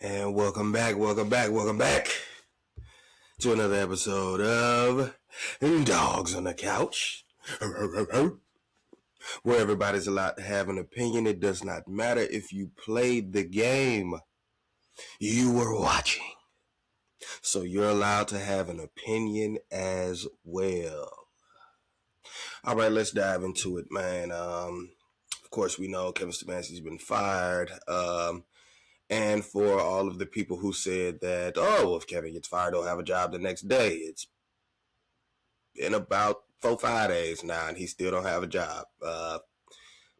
And welcome back to another episode of Dogs on the Couch, where everybody's allowed to have an opinion. It does not matter if you played the game you were watching. So you're allowed to have an opinion as well. All right, let's dive into it, man. Of course, we know Kevin Stefanski's been fired. And for all of the people who said that, oh, if Kevin gets fired, he'll have a job the next day. It's been about 4-5 days now, and he still don't have a job.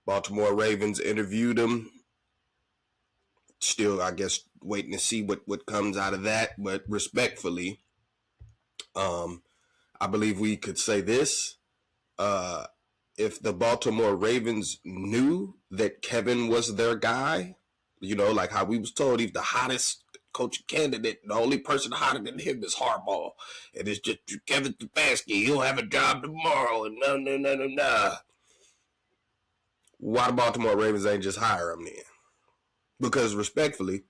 Baltimore Ravens interviewed him. Still, I guess, waiting to see what comes out of that. But respectfully, I believe we could say this. If the Baltimore Ravens knew that Kevin was their guy, you know, like how we was told he's the hottest coaching candidate, the only person hotter than him is Harbaugh. And it's just Kevin Stefanski, he'll have a job tomorrow, and no. Why the Baltimore Ravens ain't just hire him then? Because respectfully,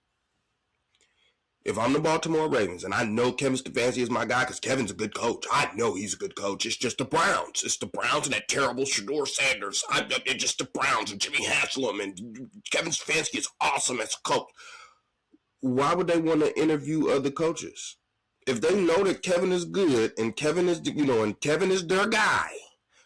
if I'm the Baltimore Ravens and I know Kevin Stefanski is my guy because Kevin's a good coach, I know he's a good coach. It's just the Browns. It's the Browns and that terrible Shedeur Sanders. It's just the Browns and Jimmy Haslam, and Kevin Stefanski is awesome as a coach. Why would they want to interview other coaches? If they know that Kevin is good and Kevin is, and Kevin is their guy,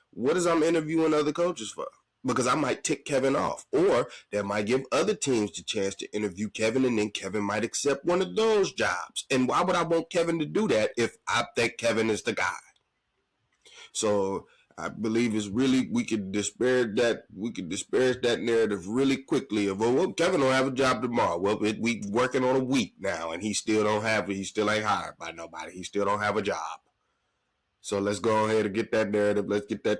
what is I'm interviewing other coaches for? Because I might tick Kevin off, or that might give other teams the chance to interview Kevin, and then Kevin might accept one of those jobs. And why would I want Kevin to do that if I think Kevin is the guy? So I believe it's really, we could disparage that narrative really quickly of, well, Kevin will have a job tomorrow. Well, we working on a week now, and he still ain't hired by nobody. He still don't have a job. So let's go ahead and get that narrative. Let's get that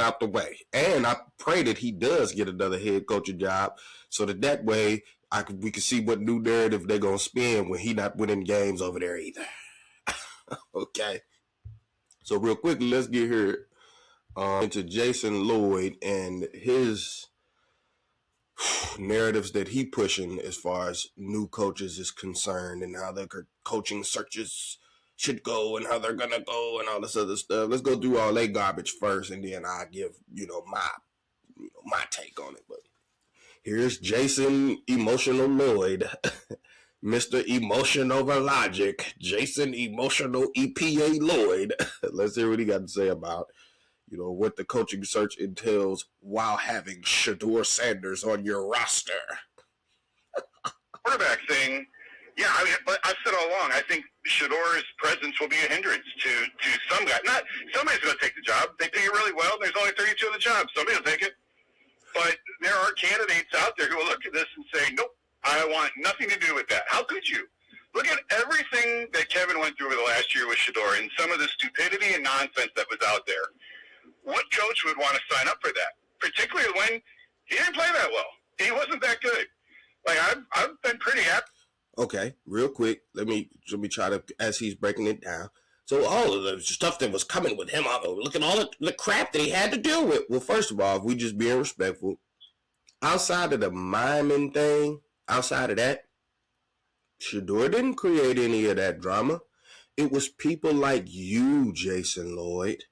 out the way. And I pray that he does get another head coaching job, so that way we can see what new narrative they're gonna spin when he not winning games over there either. Okay. So real quickly, let's get here into Jason Lloyd and his narratives that he pushing as far as new coaches is concerned, and how their coaching searches should go and how they're gonna go and all this other stuff. Let's go through all that garbage first, and then I'll give my take on it. But here's Jason Emotional Lloyd, Mr. Emotion Over Logic, Jason Emotional EPA Lloyd. Let's hear what he got to say about what the coaching search entails while having Shedeur Sanders on your roster. Quarterback thing. Yeah, but I've said all along, I think Shedeur's presence will be a hindrance to some guy. Not somebody's going to take the job. They pay it really well. There's only 32 of the job. Somebody will take it. But there are candidates out there who will look at this and say, nope, I want nothing to do with that. How could you? Look at everything that Kevin went through over the last year with Shedeur and some of the stupidity and nonsense that was out there. What coach would want to sign up for that? Particularly when he didn't play that well. He wasn't that good. Like, I've been pretty happy. Okay, real quick, let me try to, as he's breaking it down. So all of the stuff that was coming with him, look at all the crap that he had to deal with. Well, first of all, if we just being respectful, outside of the miming thing, outside of that, Shedeur didn't create any of that drama. It was people like you, Jason Lloyd,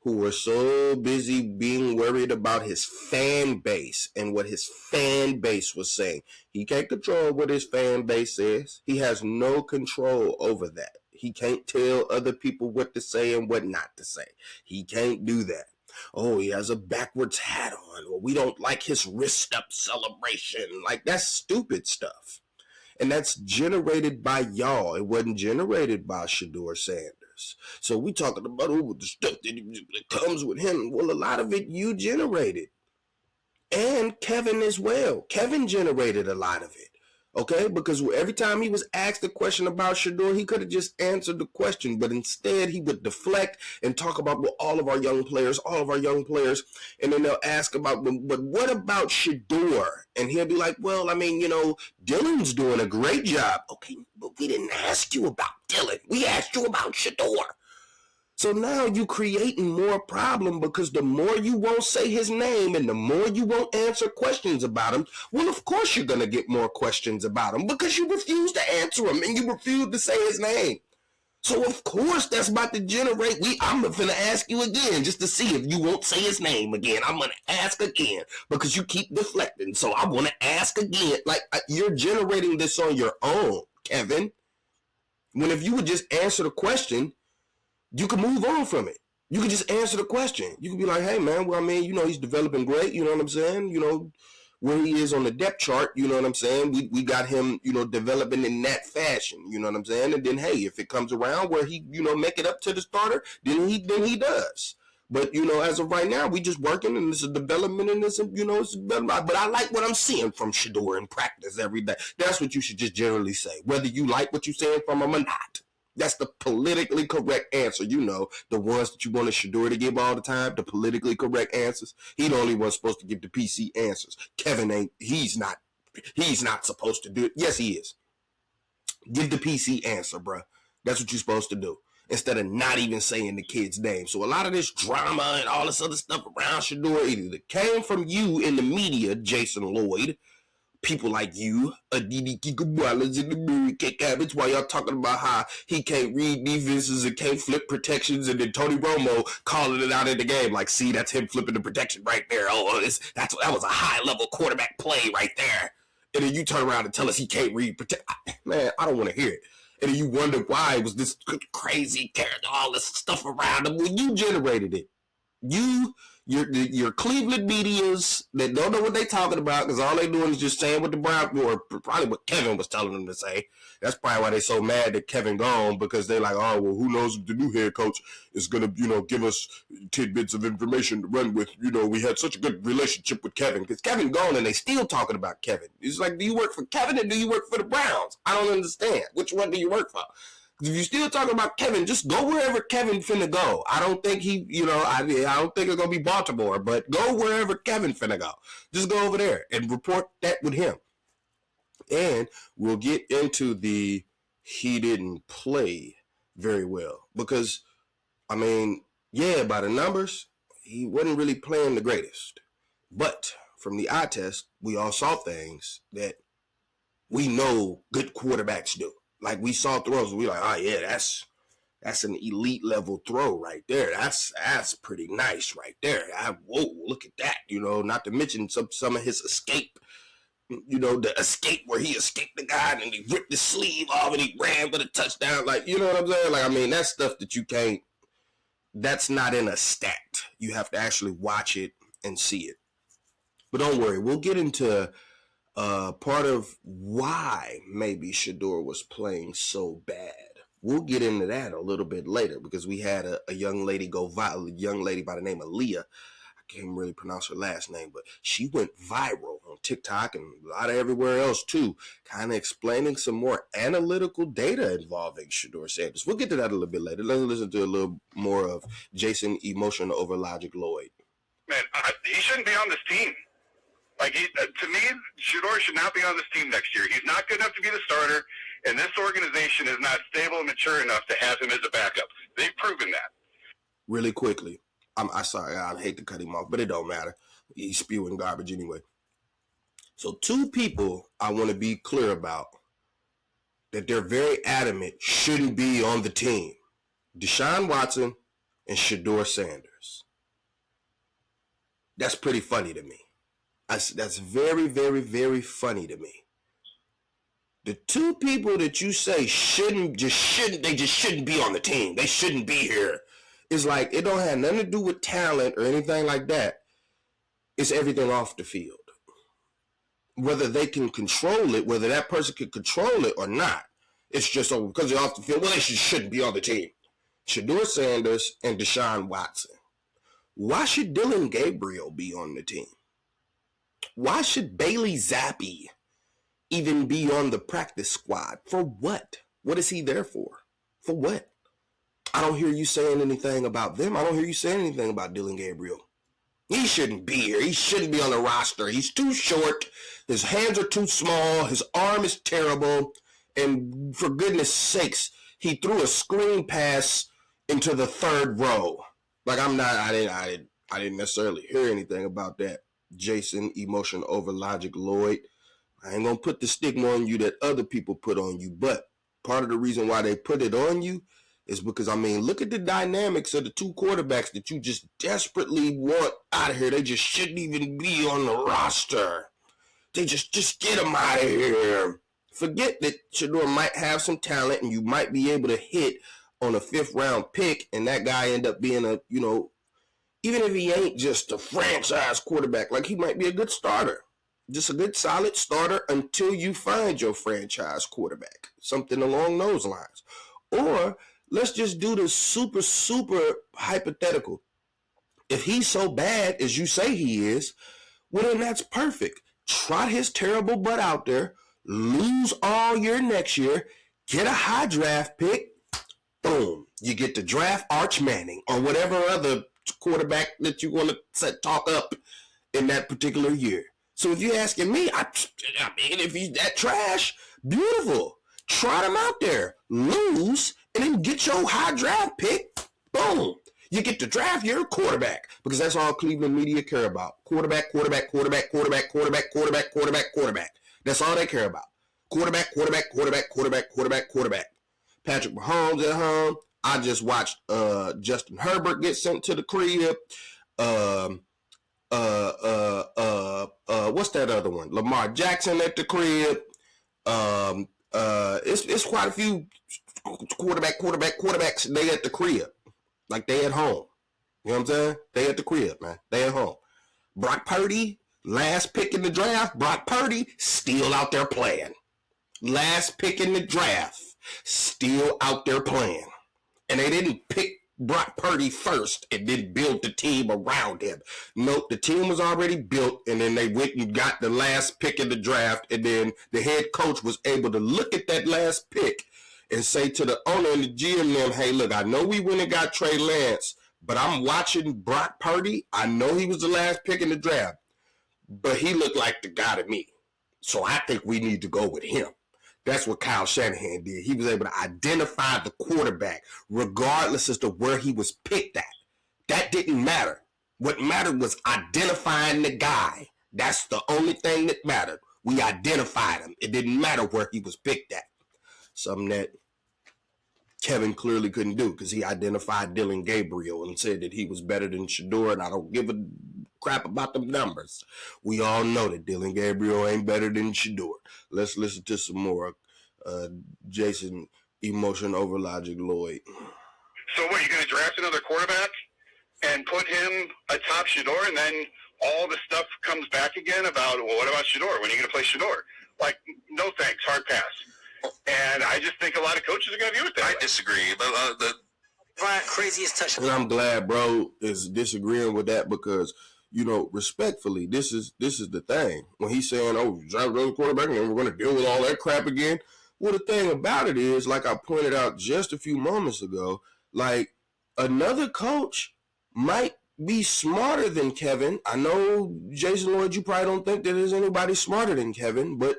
who were so busy being worried about his fan base and what his fan base was saying. He can't control what his fan base says. He has no control over that. He can't tell other people what to say and what not to say. He can't do that. Oh, he has a backwards hat on, or we don't like his wrist up celebration. Like, that's stupid stuff. And that's generated by y'all. It wasn't generated by Shedeur Sanders. So we talking about the stuff that comes with him. Well, a lot of it you generated. And Kevin as well. Kevin generated a lot of it. Okay? Because every time he was asked a question about Shedeur, he could have just answered the question. But instead, he would deflect and talk about all of our young players. And then they'll ask about, but what about Shedeur? And he'll be like, well, Dylan's doing a great job. Okay, but we didn't ask you about Dylan. We asked you about Shedeur. So now you creating more problem because the more you won't say his name and the more you won't answer questions about him, well, of course you're going to get more questions about him because you refuse to answer him and you refuse to say his name. So of course that's about to generate. I'm gonna ask you again just to see if you won't say his name again. I'm gonna ask again because you keep deflecting. So I want to ask again. Like you're generating this on your own, Kevin. When if you would just answer the question, you can move on from it. You can just answer the question. You can be like, hey man, well I mean, he's developing great. You know what I'm saying? Where he is on the depth chart, you know what I'm saying? We got him, developing in that fashion, you know what I'm saying? And then, hey, if it comes around where he, make it up to the starter, then he does. But, as of right now, we just working and this is development and this, it's development. But I like what I'm seeing from Shedeur in practice every day. That's what you should just generally say, whether you like what you're saying from him or not. That's the politically correct answer. The ones that you want a Shedeur to give all the time, the politically correct answers. He the only one supposed to give the PC answers. Kevin ain't, he's not supposed to do it. Yes, he is. Give the PC answer, bruh. That's what you're supposed to do. Instead of not even saying the kid's name. So a lot of this drama and all this other stuff around Shedeur either came from you in the media, Jason Lloyd, people like you, Aditi Kikabualas in the movie, Kick Habits, while y'all talking about how he can't read defenses and can't flip protections, and then Tony Romo calling it out in the game, like, see, that's him flipping the protection right there. Oh, that was a high-level quarterback play right there. And then you turn around and tell us he can't read Man, I don't want to hear it. And then you wonder why it was this crazy character, all this stuff around him. Well, you generated it. Your Cleveland medias that don't know what they talking about because all they doing is just saying what the Browns, or probably what Kevin was telling them to say. That's probably why they so mad that Kevin gone, because they're like, oh, well, who knows if the new head coach is going to, give us tidbits of information to run with. We had such a good relationship with Kevin because Kevin gone and they still talking about Kevin. It's like, do you work for Kevin or do you work for the Browns? I don't understand. Which one do you work for? If you're still talking about Kevin, just go wherever Kevin finna go. I don't think I don't think it's gonna be Baltimore, but go wherever Kevin finna go. Just go over there and report that with him. And we'll get into he didn't play very well because, by the numbers, he wasn't really playing the greatest. But from the eye test, we all saw things that we know good quarterbacks do. Like we saw throws, we like, oh yeah, that's an elite level throw right there. That's pretty nice right there. Whoa, look at that. Not to mention some of his escape. The escape where he escaped the guy and he ripped his sleeve off and he ran for the touchdown. Like, you know what I'm saying? Like, that's stuff that you can't. That's not in a stat. You have to actually watch it and see it. But don't worry, we'll get into part of why maybe Shedeur was playing so bad. We'll get into that a little bit later because we had a young lady go viral, a young lady by the name of Leah. I can't really pronounce her last name, but she went viral on TikTok and a lot of everywhere else too, kind of explaining some more analytical data involving Shedeur Sanders. We'll get to that a little bit later. Let's listen to a little more of Jason Emotion Over Logic Lloyd. Man, he shouldn't be on this team. Like, to me, Shedeur should not be on this team next year. He's not good enough to be the starter, and this organization is not stable and mature enough to have him as a backup. They've proven that. Really quickly, I'm sorry, I hate to cut him off, but it don't matter. He's spewing garbage anyway. So two people I want to be clear about that they're very adamant shouldn't be on the team. Deshaun Watson and Shedeur Sanders. That's pretty funny to me. That's very, very, very funny to me. The two people that you say shouldn't be on the team. They shouldn't be here. It's like it don't have nothing to do with talent or anything like that. It's everything off the field. Whether they can control it, whether that person can control it or not. It's just because they're off the field. Well, they shouldn't be on the team. Shedeur Sanders and Deshaun Watson. Why should Dylan Gabriel be on the team? Why should Bailey Zappi even be on the practice squad? For what? What is he there for? For what? I don't hear you saying anything about them. I don't hear you saying anything about Dylan Gabriel. He shouldn't be here. He shouldn't be on the roster. He's too short. His hands are too small. His arm is terrible. And for goodness sakes, he threw a screen pass into the third row. Like I didn't necessarily hear anything about that. Jason, emotion over logic, Lloyd. I ain't gonna put the stigma on you that other people put on you, but part of the reason why they put it on you is because, I mean, look at the dynamics of the two quarterbacks that you just desperately want out of here. They just shouldn't even be on the roster. They just get them out of here. Forget that Shedeur might have some talent and you might be able to hit on a 5th round pick, and that guy end up being a, even if he ain't just a franchise quarterback, like he might be a good starter. Just a good solid starter until you find your franchise quarterback. Something along those lines. Or let's just do the super, super hypothetical. If he's so bad as you say he is, well, then that's perfect. Trot his terrible butt out there, lose all year next year, get a high draft pick, boom. You get to draft Arch Manning or whatever other quarterback that you want to talk up in that particular year. So if you're asking me, I mean, if he's that trash, beautiful. Trot him out there, lose, and then get your high draft pick. Boom. You get to draft your quarterback because that's all Cleveland media care about. Quarterback, quarterback, quarterback, quarterback, quarterback, quarterback, quarterback, quarterback. That's all they care about. Quarterback, quarterback, quarterback, quarterback, quarterback, quarterback. Patrick Mahomes at home. I just watched Justin Herbert get sent to the crib. What's that other one? Lamar Jackson at the crib. It's quite a few quarterbacks. They at the crib, like they at home. You know what I'm saying? They at the crib, man. They at home. Brock Purdy, last pick in the draft. Brock Purdy still out there playing. Last pick in the draft, still out there playing. And they didn't pick Brock Purdy first and then build the team around him. Nope, the team was already built, and then they went and got the last pick in the draft, and then the head coach was able to look at that last pick and say to the owner and the GM them, hey, look, I know we went and got Trey Lance, but I'm watching Brock Purdy. I know he was the last pick in the draft, but he looked like the guy to me. So I think we need to go with him. That's what Kyle Shanahan did. He was able to identify the quarterback regardless as to where he was picked at. That didn't matter. What mattered was identifying the guy. That's the only thing that mattered. We identified him. It didn't matter where he was picked at. Something that Kevin clearly couldn't do because he identified Dylan Gabriel and said that he was better than Shedeur, and I don't give a crap about the numbers. We all know that Dylan Gabriel ain't better than Shedeur. Let's listen to some more. Jason, emotion over logic, Lloyd. So what, you going to draft another quarterback and put him atop Shedeur, and then all the stuff comes back again about, well, what about Shedeur? When are you going to play Shedeur? Like, no thanks, hard pass. And I just think a lot of coaches are going to view it that way. I disagree. The craziest touch. And I'm glad bro is disagreeing with that because, respectfully, this is the thing. When he's saying, oh, draft another quarterback and we're going to deal with all that crap again. Well, the thing about it is, like I pointed out just a few moments ago, like another coach might be smarter than Kevin. I know, Jason Lloyd, you probably don't think that there's anybody smarter than Kevin, but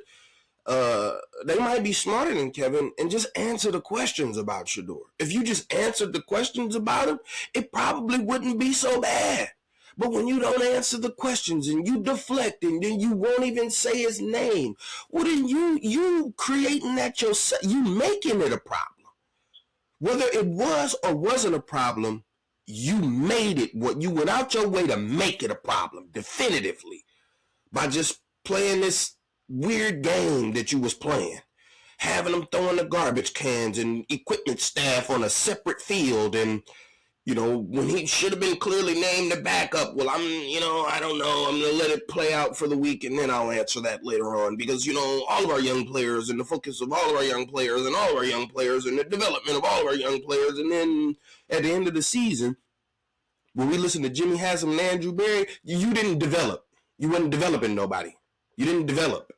they might be smarter than Kevin and just answer the questions about Shedeur. If you just answered the questions about him, it probably wouldn't be so bad. But when you don't answer the questions and you deflect and then you won't even say his name, well then you creating that yourself, you making it a problem. Whether it was or wasn't a problem, you made it what you went out your way to make it a problem, definitively, by just playing this weird game that you was playing, having them throwing the garbage cans and equipment staff on a separate field, and when he should have been clearly named the backup. Well, I don't know. I'm gonna let it play out for the week, and then I'll answer that later on because all of our young players and the focus of all of our young players and all of our young players and the development of all of our young players, and then at the end of the season, when we listen to Jimmy Haslam and Andrew Berry, you didn't develop. You wasn't developing nobody. You didn't develop.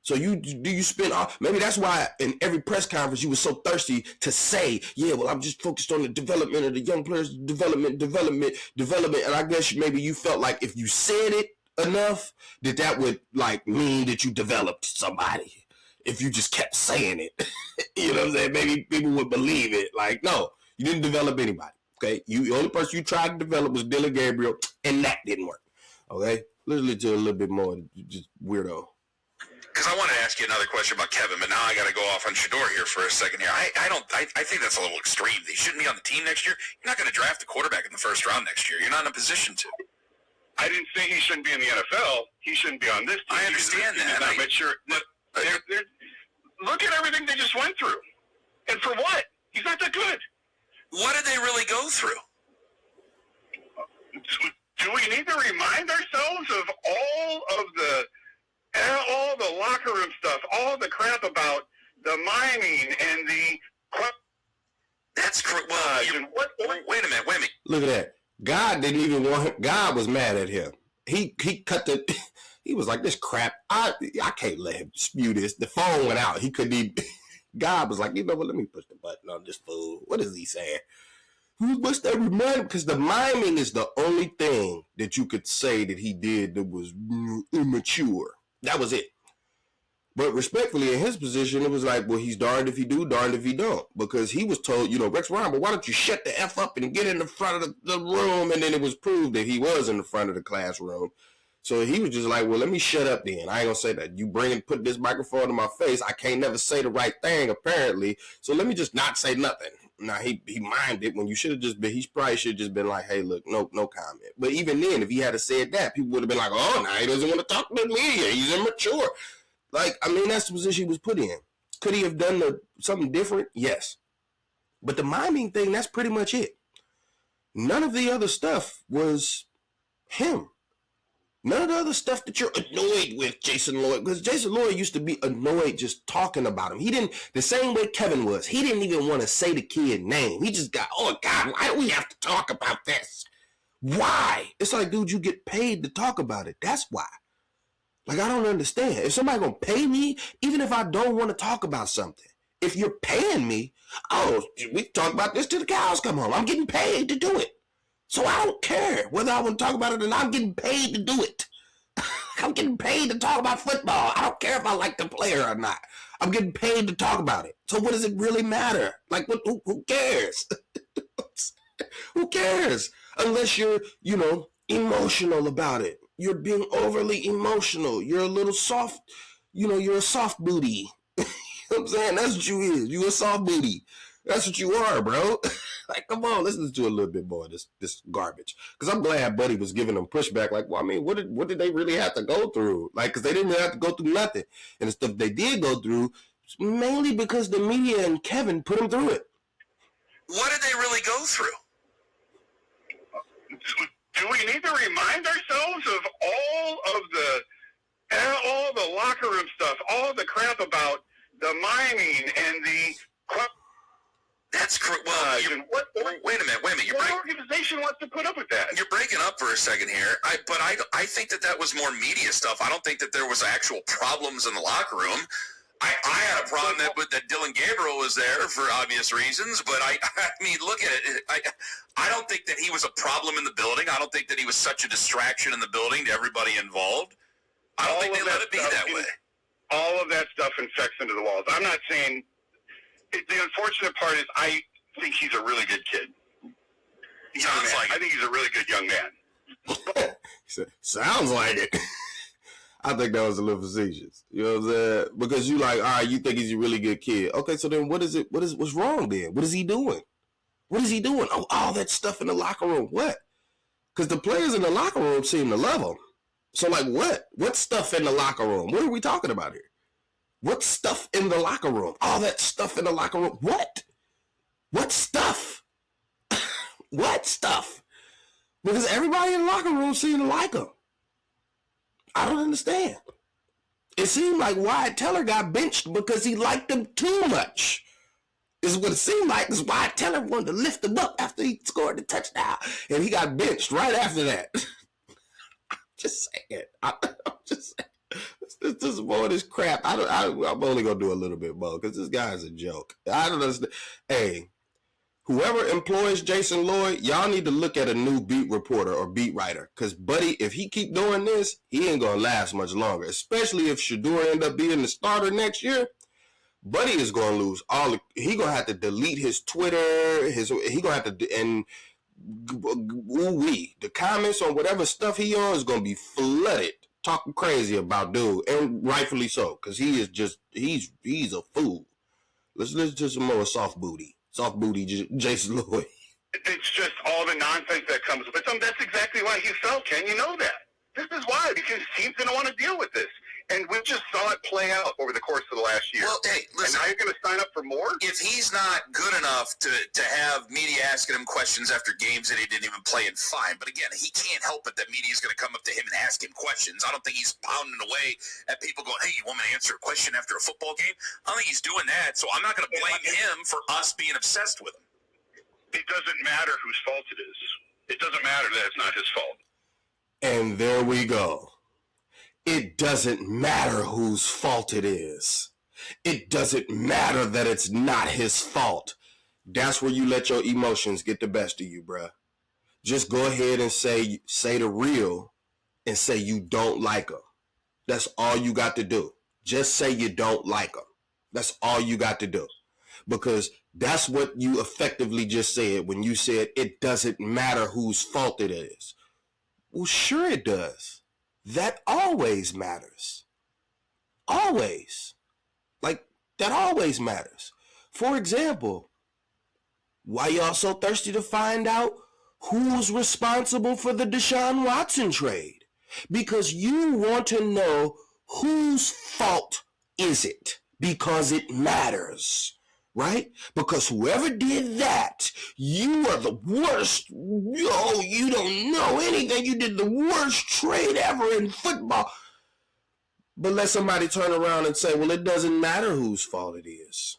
So you spend maybe that's why in every press conference you were so thirsty to say, yeah, well, I'm just focused on the development of the young players, development. And I guess maybe you felt like if you said it enough, that would like mean that you developed somebody. If you just kept saying it, you know what I'm saying? Maybe people would believe it. Like, no, You didn't develop anybody. Okay, the only person you tried to develop was Dylan Gabriel, and that didn't work. Okay, let's listen to a little bit more. Just weirdo. Because I wanted to ask you another question about Kevin, but now I got to go off on Shedeur here for a second here. I think that's a little extreme. He shouldn't be on the team next year. You're not going to draft a quarterback in the first round next year. You're not in a position to. I didn't say he shouldn't be in the NFL. He shouldn't be on this team. I understand that. Not mature. Look at everything they just went through. And for what? He's not that good. What did they really go through? Do we need to remind ourselves of all the locker room stuff, all the crap about the miming and the... That's correct. Well, wait a minute. Look at that. God didn't even want him. God was mad at him. He cut the... He was like, this crap, I can't let him spew this. The phone went out. He couldn't even... God was like, you know what, let me push the button on this fool. What is he saying? Who must that remind? Because the miming is the only thing that you could say that he did that was immature. That was it. But respectfully, in his position, it was like, well, he's darned if he do, darned if he don't. Because he was told, Rex Ryan, but why don't you shut the F up and get in the front of the room? And then it was proved that he was in the front of the classroom. So he was just like, well, let me shut up then. I ain't going to say that. You put this microphone in my face. I can't never say the right thing, apparently. So let me just not say nothing. Now, he minded it when you should have just been, he probably should have just been like, hey, look, no comment. But even then, if he had said that, people would have been like, oh, now he doesn't want to talk to the media. He's immature. Like, I mean, that's the position he was put in. Could he have done something different? Yes. But the miming thing, that's pretty much it. None of the other stuff was him. None of the other stuff that you're annoyed with Jason Lloyd, because Jason Lloyd used to be annoyed just talking about him. He didn't, the same way Kevin was, he didn't even want to say the kid's name. He just got, oh God, why do we have to talk about this? Why? It's like, dude, you get paid to talk about it. That's why. Like, I don't understand. If somebody gonna pay me, even if I don't want to talk about something, if you're paying me, oh, we talk about this till the cows come home. I'm getting paid to do it. So I don't care whether I want to talk about it or not. I'm getting paid to do it. I'm getting paid to talk about football. I don't care if I like the player or not. I'm getting paid to talk about it. So what does it really matter? Like, who cares? Who cares? Unless you're, emotional about it. You're being overly emotional. You're a little soft, you're a soft booty. You know what I'm saying? That's what you is. You a soft booty. That's what you are, bro. Like, come on, listen to a little bit more of this garbage. Because I'm glad Buddy was giving them pushback. Like, well, I mean, what did they really have to go through? Like, because they didn't really have to go through nothing. And the stuff they did go through, mainly because the media and Kevin put them through it. What did they really go through? Do we need to remind ourselves of all the locker room stuff, all the crap about the miming and the... That's correct. Well, wait a minute. What organization wants to put up with that? You're breaking up for a second here. I think that was more media stuff. I don't think that there was actual problems in the locker room. I had a problem that Dylan Gabriel was there for obvious reasons, but I mean, look at it. I don't think that he was a problem in the building. I don't think that he was such a distraction in the building to everybody involved. I don't think they let it be that way. All of that stuff infects into the walls. I'm not saying... The unfortunate part is I think he's a really good kid. I think he's a really good young man. Sounds like it. I think that was a little facetious. You know what I'm saying? Because you like, all right, you think he's a really good kid. Okay, so then what's wrong then? What is he doing? What is he doing? Oh, all that stuff in the locker room. What? Because the players in the locker room seem to love him. So like what? What stuff in the locker room? What are we talking about here? What stuff in the locker room? All that stuff in the locker room. What? What stuff? What stuff? Because everybody in the locker room seemed to like him. I don't understand. It seemed like Wyatt Teller got benched because he liked him too much. Is what it seemed like. Because Wyatt Teller wanted to lift him up after he scored the touchdown. And he got benched right after that. I'm just saying. I'm just saying. This more of this crap. I'm only gonna do a little bit more because this guy's a joke. I don't understand. Hey, whoever employs Jason Lloyd, y'all need to look at a new beat reporter or beat writer. Because Buddy, if he keep doing this, he ain't gonna last much longer. Especially if Shedeur end up being the starter next year. Buddy is going to lose all. He going to have to delete his Twitter. He going to have to, and the comments on whatever stuff he on is going to be flooded talking crazy about dude, and rightfully so, because he is just he's a fool. Let's listen to some more soft booty Jason Lloyd. It's just all the nonsense that comes with him. That's exactly why he fell, Ken. You know that. This is why, because teams didn't want to deal with this. And we just saw it play out over the course of the last year. Well, hey, listen. And now you're going to sign up for more? If he's not good enough to have media asking him questions after games that he didn't even play in, fine. But again, he can't help it that media is going to come up to him and ask him questions. I don't think he's pounding away at people going, hey, you want me to answer a question after a football game? I don't think he's doing that. So I'm not going to blame him for us being obsessed with him. It doesn't matter whose fault it is. It doesn't matter that it's not his fault. And there we go. It doesn't matter whose fault it is. It doesn't matter that it's not his fault. That's where you let your emotions get the best of you, bruh. Just go ahead and say the real and say you don't like him. That's all you got to do. Just say you don't like him. That's all you got to do. Because that's what you effectively just said when you said it doesn't matter whose fault it is. Well, sure it does. That always matters. Always. Like, that always matters. For example, why y'all so thirsty to find out who's responsible for the Deshaun Watson trade? Because you want to know whose fault is it? Because it matters. Right? Because whoever did that, you are the worst. Oh, you don't know anything. You did the worst trade ever in football. But let somebody turn around and say, well, it doesn't matter whose fault it is.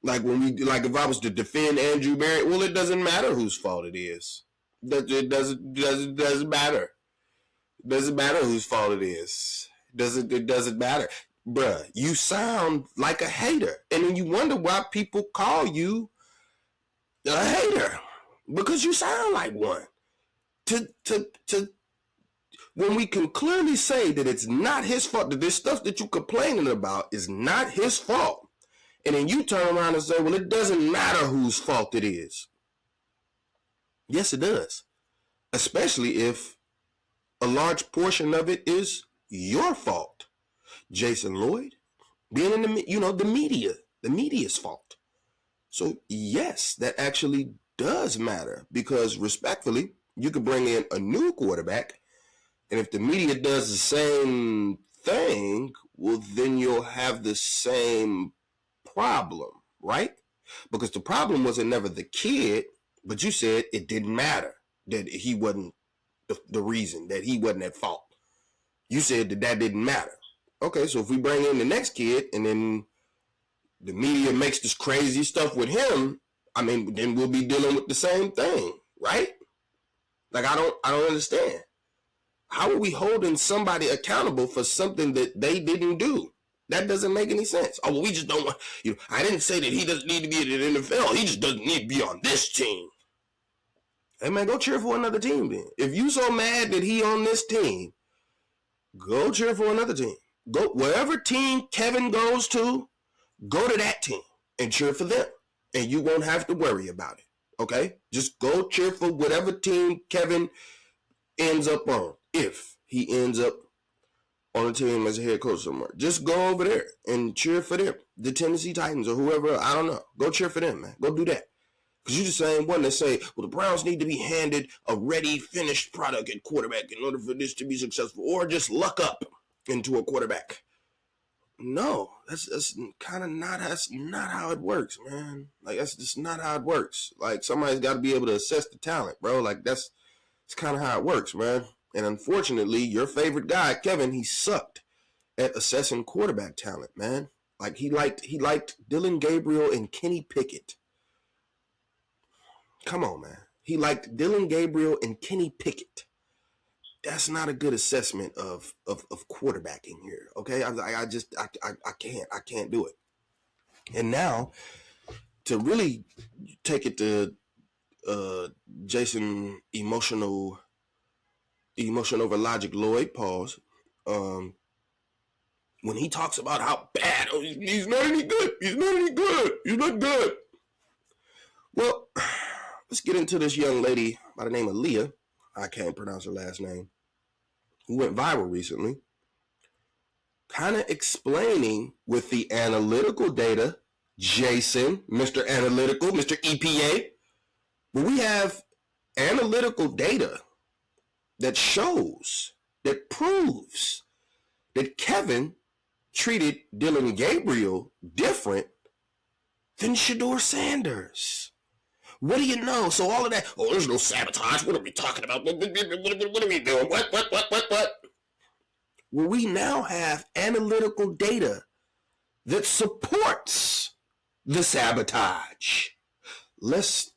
Like if I was to defend Andrew Barrett, well, it doesn't matter whose fault it is. It doesn't matter. It doesn't matter whose fault it is. It doesn't matter. Bruh, you sound like a hater. And then you wonder why people call you a hater. Because you sound like one. When we can clearly say that it's not his fault, that this stuff that you're complaining about is not his fault. And then you turn around and say, well, it doesn't matter whose fault it is. Yes, it does. Especially if a large portion of it is your fault. Jason Lloyd, being in the media's fault. So yes, that actually does matter because respectfully, you could bring in a new quarterback, and if the media does the same thing, well, then you'll have the same problem, right? Because the problem wasn't never the kid, but you said it didn't matter that he wasn't the reason, that he wasn't at fault. You said that didn't matter. Okay, so if we bring in the next kid and then the media makes this crazy stuff with him, I mean, then we'll be dealing with the same thing, right? Like, I don't understand. How are we holding somebody accountable for something that they didn't do? That doesn't make any sense. Oh, well, we just don't want, I didn't say that he doesn't need to be in the NFL. He just doesn't need to be on this team. Hey, man, go cheer for another team then. If you so mad that he on this team, go cheer for another team. Go wherever team Kevin goes to, go to that team and cheer for them. And you won't have to worry about it. Okay? Just go cheer for whatever team Kevin ends up on. If he ends up on a team as a head coach somewhere. Just go over there and cheer for them. The Tennessee Titans or whoever, I don't know. Go cheer for them, man. Go do that. Because you're the same one that say, well, the Browns need to be handed a ready, finished product at quarterback in order for this to be successful. Or just luck up into a quarterback. No, that's kind of that's not how it works, man. Like, that's just not how it works. Like, somebody's got to be able to assess the talent, bro. Like, that's kind of how it works, man. And unfortunately, your favorite guy, Kevin, he sucked at assessing quarterback talent, man. Like, he liked Dylan Gabriel and Kenny Pickett. Come on, man. He liked Dylan Gabriel and Kenny Pickett. That's not a good assessment of quarterbacking here. Okay, I can't do it. And now to really take it to Jason emotion over logic Lloyd, pause. when he talks about how bad, oh, he's not any good. He's not any good. He's not good. Well, let's get into this young lady by the name of Leah. I can't pronounce her last name. Who went viral recently. Kind of explaining with the analytical data, Jason, Mr. Analytical, Mr. EPA, but we have analytical data that shows, that proves that Kevin treated Dylan Gabriel different than Shedeur Sanders. What do you know? So all of that, oh, there's no sabotage. What are we talking about? What are we doing? What? Well, we now have analytical data that supports the sabotage. Let's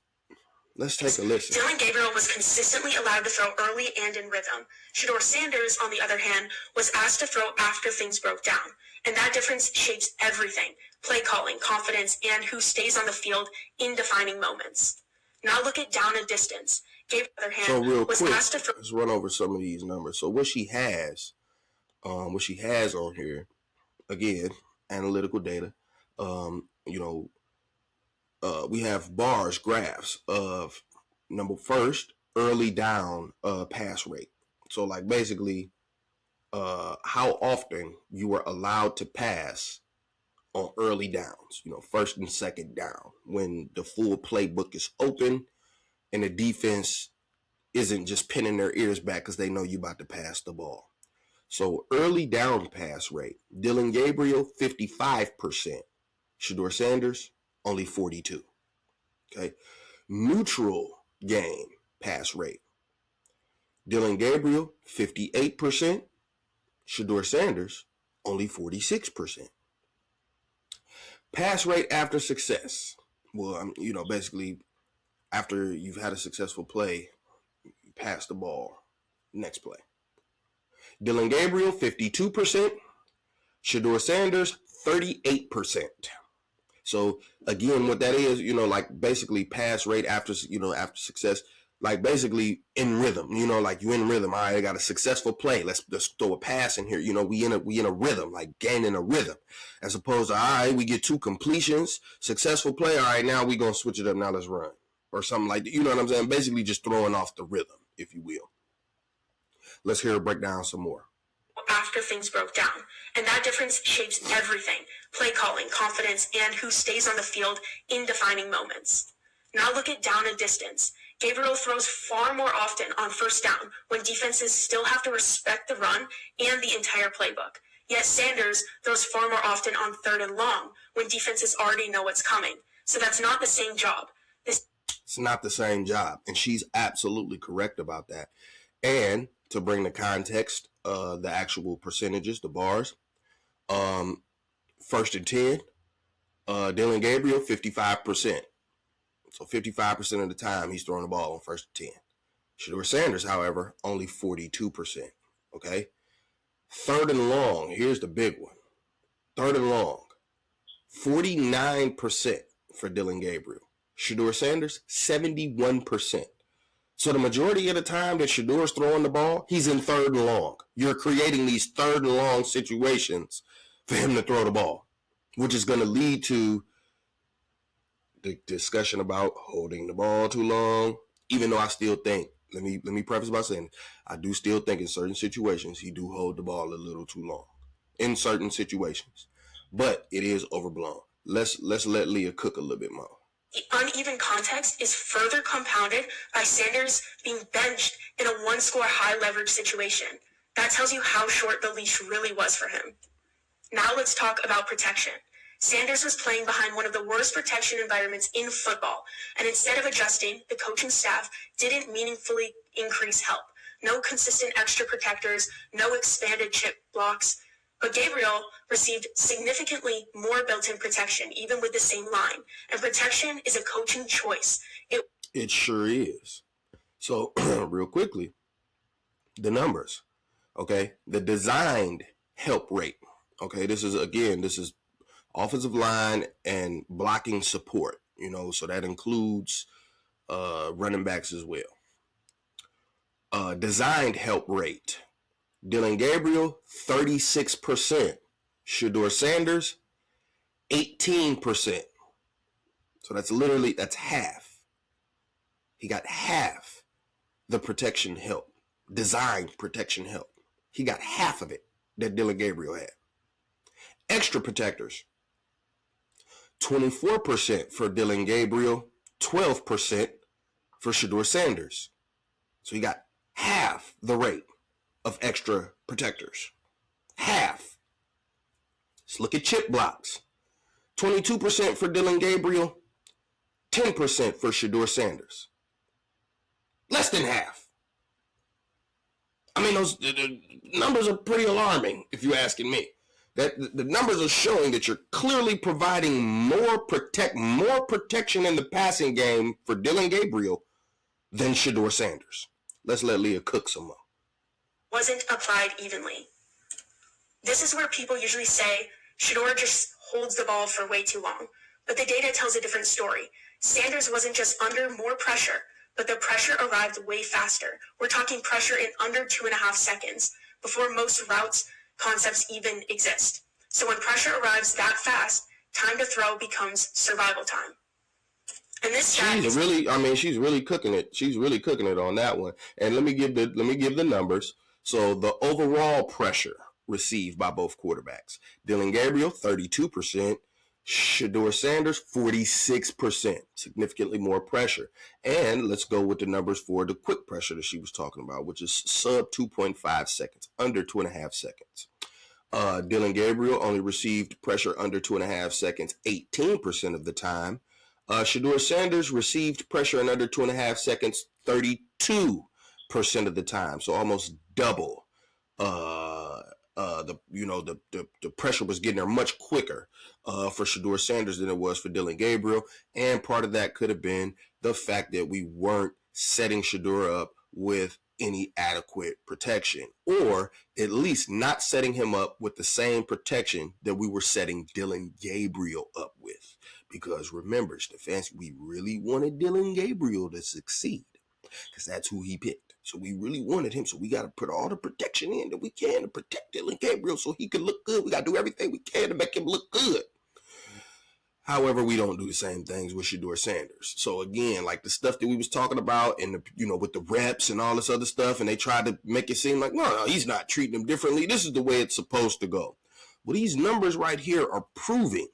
take a listen. Dylan Gabriel was consistently allowed to throw early and in rhythm. Shedeur Sanders, on the other hand, was asked to throw after things broke down. And that difference shapes everything: play calling, confidence, and who stays on the field in defining moments. Now look at down and distance. Gabriel, on the other hand, So real was quick, asked to throw... let's run over some of these numbers. So what she has on here, again, analytical data, we have bars, graphs of first, early down pass rate. So like basically how often you were allowed to pass on early downs, first and second down, when the full playbook is open and the defense isn't just pinning their ears back because they know you about to pass the ball. So early down pass rate, Dylan Gabriel, 55%. Shedeur Sanders, only 42%. Okay. Neutral game pass rate, Dylan Gabriel, 58%. Shedeur Sanders, only 46%. Pass rate after success. Well, basically, after you've had a successful play, you pass the ball. Next play. Dylan Gabriel, 52%. Shedeur Sanders, 38%. So again, what that is, like basically pass rate after success, like basically in rhythm, like you in rhythm. All right, I got a successful play. Let's throw a pass in here. We in a rhythm, like gaining a rhythm, as opposed to, all right, we get 2 completions, successful play. All right, now we going to switch it up. Now let's run or something like that. You know what I'm saying? Basically just throwing off the rhythm, if you will. Let's hear her break down some more. After things broke down. And that difference shapes everything: play calling, confidence, and who stays on the field in defining moments. Now look at down and distance. Gabriel throws far more often on first down, when defenses still have to respect the run and the entire playbook. Yet Sanders throws far more often on third and long, when defenses already know what's coming. So that's not the same job. It's not the same job. And she's absolutely correct about that. And to bring the context, the actual percentages, the bars, first and 10, Dylan Gabriel, 55%. So 55% of the time he's throwing the ball on first and 10. Shedeur Sanders, however, only 42%. Okay. Third and long, here's the big one. Third and long, 49% for Dylan Gabriel. Shedeur Sanders, 71%. So the majority of the time that Shedeur's throwing the ball, he's in third and long. You're creating these third and long situations for him to throw the ball, which is going to lead to the discussion about holding the ball too long. Even though I still think, let me preface by saying, I do still think in certain situations he do hold the ball a little too long in certain situations, but it is overblown. Let's let Leah cook a little bit more. The uneven context is further compounded by Sanders being benched in a one-score high-leverage situation. That tells you how short the leash really was for him. Now let's talk about protection. Sanders was playing behind one of the worst protection environments in football, and instead of adjusting, the coaching staff didn't meaningfully increase help. No consistent extra protectors, no expanded chip blocks. But Gabriel received significantly more built-in protection, even with the same line. And protection is a coaching choice. It sure is. So, real quickly, the numbers, okay? The designed help rate, okay? This is offensive line and blocking support, so that includes running backs as well. Designed help rate, Dylan Gabriel, 36%. Shedeur Sanders, 18%. So that's half. He got half the protection help, design protection help. He got half of it that Dillon Gabriel had. Extra protectors, 24% for Dillon Gabriel, 12% for Shedeur Sanders. So he got half the rate of extra protectors. Half. Let's look at chip blocks. 22% for Dillon Gabriel, 10% for Shedeur Sanders. Less than half. I mean, those the numbers are pretty alarming, if you're asking me. That the numbers are showing that you're clearly providing more protection in the passing game for Dillon Gabriel than Shedeur Sanders. Let's let Leah cook some more. Wasn't applied evenly. This is where people usually say Shedeur just holds the ball for way too long, but the data tells a different story. Sanders wasn't just under more pressure, but the pressure arrived way faster. We're talking pressure in under 2.5 seconds before most routes concepts even exist. So when pressure arrives that fast, time to throw becomes survival time. And this she's really cooking it. She's really cooking it on that one. And let me give the numbers. So the overall pressure received by both quarterbacks: Dillon Gabriel, 32%. Shedeur Sanders, 46%, significantly more pressure. And let's go with the numbers for the quick pressure that she was talking about, which is sub 2.5 seconds, under 2.5 seconds. Dillon Gabriel only received pressure under 2.5 seconds 18% of the time. Shedeur Sanders received pressure in under 2.5 seconds 32% of the time, so almost double. The pressure was getting there much quicker for Shedeur Sanders than it was for Dillon Gabriel, and part of that could have been the fact that we weren't setting Shedeur up with any adequate protection, or at least not setting him up with the same protection that we were setting Dillon Gabriel up with. Because remember, Stefanski, we really wanted Dillon Gabriel to succeed because that's who he picked. So we really wanted him. So we got to put all the protection in that we can to protect Dillon Gabriel so he can look good. We got to do everything we can to make him look good. However, we don't do the same things with Shedeur Sanders. So again, like the stuff that we was talking about and with the reps and all this other stuff, and they tried to make it seem like, no, he's not treating him differently. This is the way it's supposed to go. Well, these numbers right here are proving,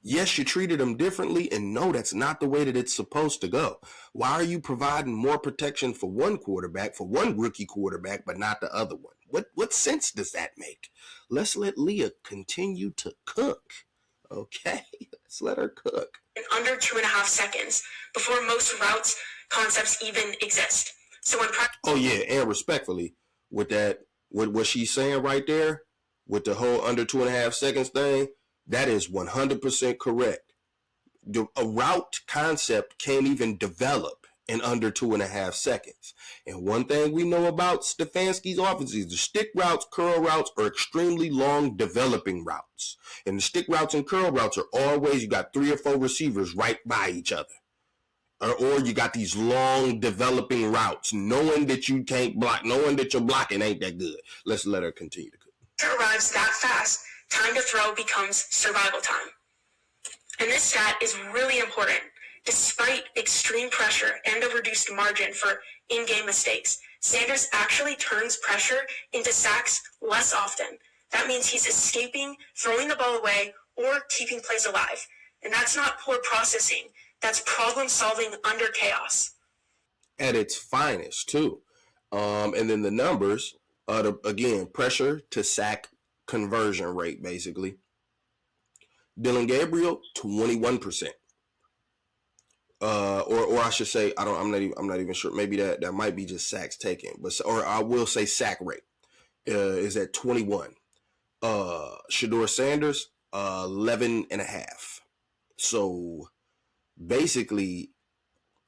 yes, you treated him differently, and no, that's not the way that it's supposed to go. Why are you providing more protection for one quarterback, for one rookie quarterback, but not the other one? What sense does that make? Let's let Leah continue to cook. Okay, let's let her cook. In under 2.5 seconds before most routes concepts even exist. So when oh yeah, and respectfully, with that, what she's saying right there, with the whole under 2.5 seconds thing, that is 100% correct. A route concept can't even develop in under 2.5 seconds. And one thing we know about Stefanski's offense is the stick routes, curl routes are extremely long developing routes. And the stick routes and curl routes are always, you got 3 or 4 receivers right by each other. Or you got these long developing routes, knowing that you can't block, knowing that your blocking ain't that good. Let's let her continue to cook. It arrives that fast, time to throw becomes survival time. And this stat is really important. Despite extreme pressure and a reduced margin for in-game mistakes, Sanders actually turns pressure into sacks less often. That means he's escaping, throwing the ball away, or keeping plays alive. And that's not poor processing. That's problem solving under chaos. At its finest, too. And then the numbers, again, pressure to sack conversion rate, basically. Dillon Gabriel, 21%. Or I should say, I'm not even sure. Maybe that might be just sacks taken, or I will say sack rate is at 21. Shedeur Sanders, 11.5. So basically,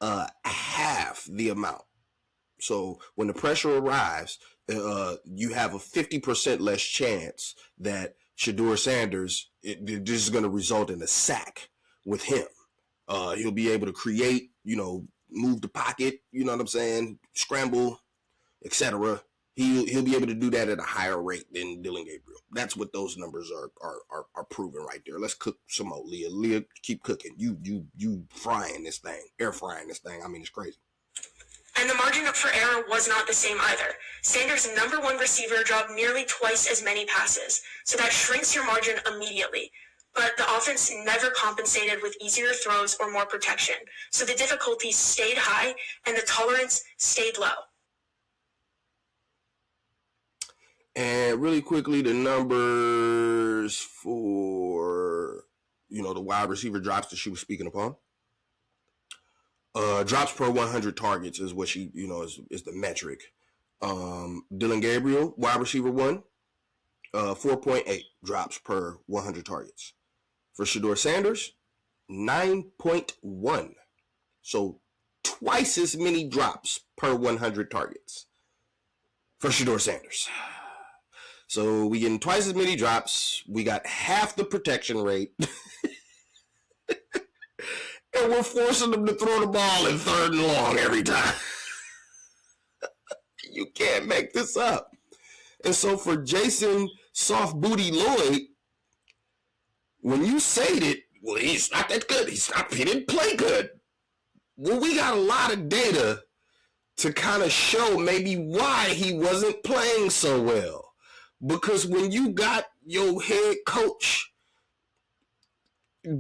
half the amount. So when the pressure arrives, you have a 50% less chance that Shedeur Sanders, this is going to result in a sack with him. He'll be able to create, move the pocket, you know what I'm saying, scramble, etc., He'll be able to do that at a higher rate than Dylan Gabriel. That's what those numbers are proving right there. Let's cook some more, Leah. Leah, keep cooking. You frying this thing, air frying this thing. I mean, it's crazy. And the margin for error was not the same either. Sanders' number one receiver dropped nearly twice as many passes, so that shrinks your margin immediately. But the offense never compensated with easier throws or more protection, so the difficulty stayed high and the tolerance stayed low. And really quickly, the numbers for, the wide receiver drops that she was speaking upon. Drops per 100 targets is what she, is the metric. Dylan Gabriel, wide receiver 1, 4.8 drops per 100 targets. For Shedeur Sanders, 9.1. So twice as many drops per 100 targets for Shedeur Sanders. So we getting twice as many drops. We got half the protection rate. And we're forcing them to throw the ball in 3rd and long every time. You can't make this up. And so for Jason Soft Booty Lloyd, when you say that, well, he's not that good. He didn't play good. Well, we got a lot of data to kind of show maybe why he wasn't playing so well. Because when you got your head coach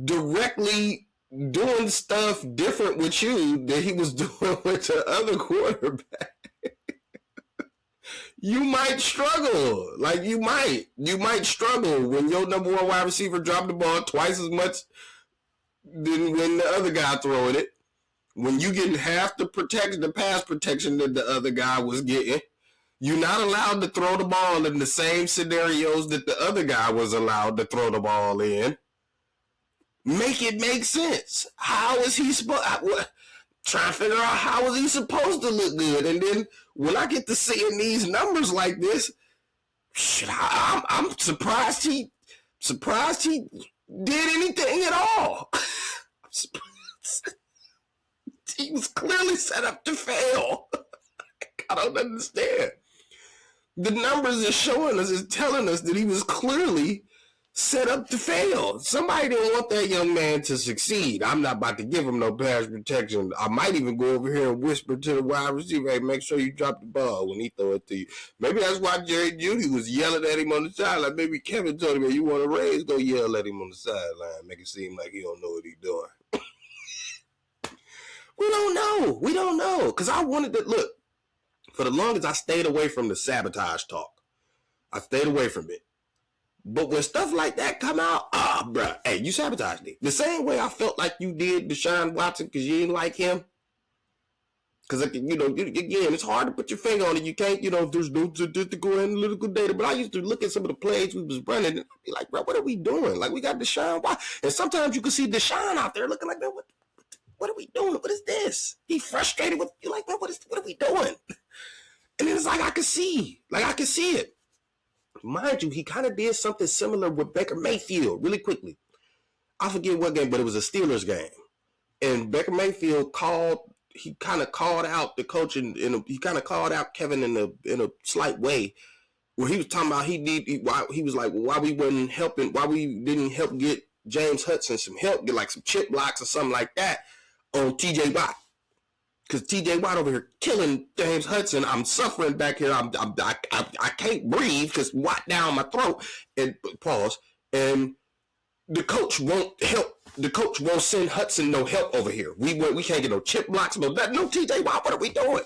directly doing stuff different with you than he was doing with the other quarterback, you might struggle. Like you might struggle when your number one wide receiver dropped the ball twice as much than when the other guy throwing it. When you getting half the pass protection that the other guy was getting, you're not allowed to throw the ball in the same scenarios that the other guy was allowed to throw the ball in. Make it make sense. How is he supposed? Trying to figure out how is he supposed to look good, and then when I get to seeing these numbers like this, I'm surprised he did anything at all. I'm surprised. He was clearly set up to fail. I don't understand. The numbers is showing us, is telling us that he was clearly set up to fail. Somebody didn't want that young man to succeed. I'm not about to give him no pass protection. I might even go over here and whisper to the wide receiver, hey, make sure you drop the ball when he throw it to you. Maybe that's why Jerry Jeudy was yelling at him on the sideline. Maybe Kevin told him, hey, you want to raise, go yell at him on the sideline. Make it seem like he don't know what he's doing. We don't know. Because I wanted to, look, for the longest I stayed away from the sabotage talk. I stayed away from it. But when stuff like that come out, bruh, hey, you sabotaged it. The same way I felt like you did Deshaun Watson because you didn't like him. Because, again, it's hard to put your finger on it. You can't, there's no statistical analytical data. But I used to look at some of the plays we was running and I'd be like, bro, what are we doing? Like, we got Deshaun Watson. And sometimes you can see Deshaun out there looking like, man, what are we doing? What is this? He frustrated with you, like, man, what are we doing? And then it's like I can see it. Mind you, he kind of did something similar with Baker Mayfield really quickly. I forget what game, but it was a Steelers game. And Baker Mayfield kind of called out the coach he kind of called out Kevin in a slight way where he was talking about he was like, well, why we didn't help get James Hudson some help, get like some chip blocks or something like that on TJ Watt. Because TJ Watt over here killing James Hudson. I'm suffering back here. I can't breathe because Watt down my throat. And pause. And the coach won't help. The coach won't send Hudson no help over here. We can't get no chip blocks. No TJ Watt. What are we doing?